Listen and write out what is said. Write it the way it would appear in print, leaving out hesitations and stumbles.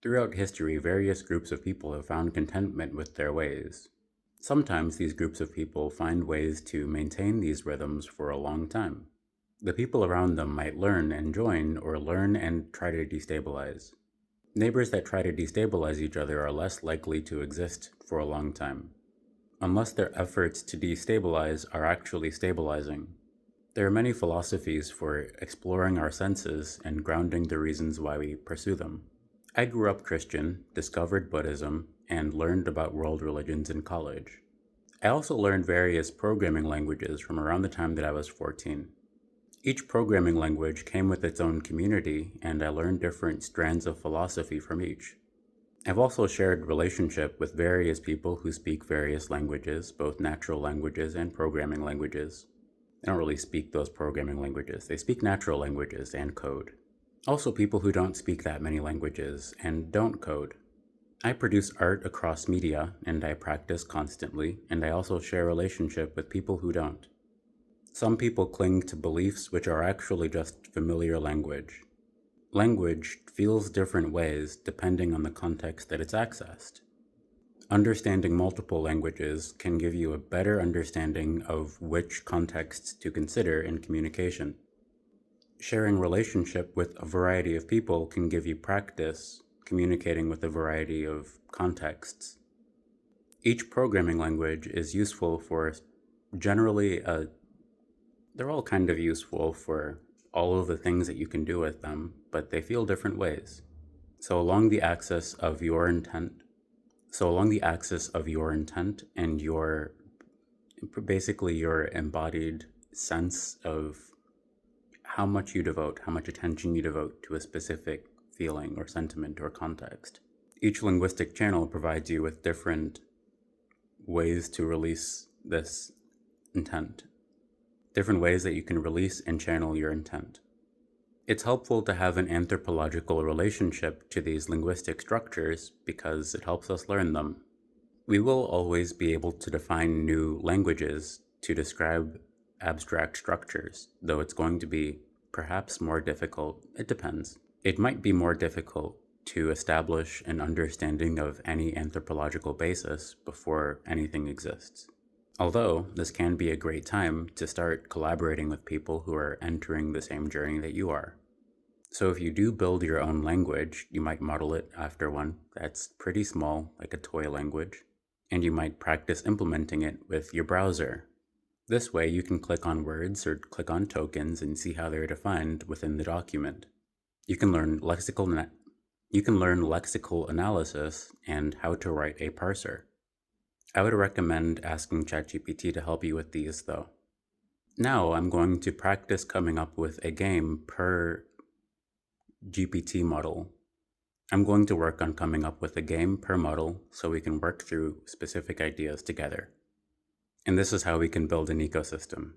Throughout history, various groups of people have found contentment with their ways. Sometimes these groups of people find ways to maintain these rhythms for a long time. The people around them might learn and join, or learn and try to destabilize. Neighbors that try to destabilize each other are less likely to exist for a long time, unless their efforts to destabilize are actually stabilizing. There are many philosophies for exploring our senses and grounding the reasons why we pursue them. I grew up Christian, discovered Buddhism, and learned about world religions in college. I also learned various programming languages from around the time that I was 14. Each programming language came with its own community, and I learned different strands of philosophy from each. I've also shared relationship with various people who speak various languages, both natural languages and programming languages. They don't really speak those programming languages. They speak natural languages and code. Also people who don't speak that many languages and don't code. I produce art across media, and I practice constantly, and I also share relationship with people who don't. Some people cling to beliefs which are actually just familiar language. Language feels different ways depending on the context that it's accessed. Understanding multiple languages can give you a better understanding of which contexts to consider in communication. Sharing relationship with a variety of people can give you practice communicating with a variety of contexts. Each programming language is useful for generally, they're all kind of useful for all of the things that you can do with them, but they feel different ways. So along the axis of your intent and your basically your embodied sense of how much attention you devote to a specific feeling or sentiment or context. Each linguistic channel provides you with different ways to release this intent, different ways that you can release and channel your intent. It's helpful to have an anthropological relationship to these linguistic structures because it helps us learn them. We will always be able to define new languages to describe abstract structures, though it's going to be perhaps more difficult. It depends. It might be more difficult to establish an understanding of any anthropological basis before anything exists. Although this can be a great time to start collaborating with people who are entering the same journey that you are. So if you do build your own language, you might model it after one that's pretty small, like a toy language, and you might practice implementing it with your browser. This way you can click on words or click on tokens and see how they're defined within the document. You can learn lexical analysis and how to write a parser. I would recommend asking ChatGPT to help you with these though. Now I'm going to practice coming up with a game per GPT model. I'm going to work on coming up with a game per model so we can work through specific ideas together. And this is how we can build an ecosystem.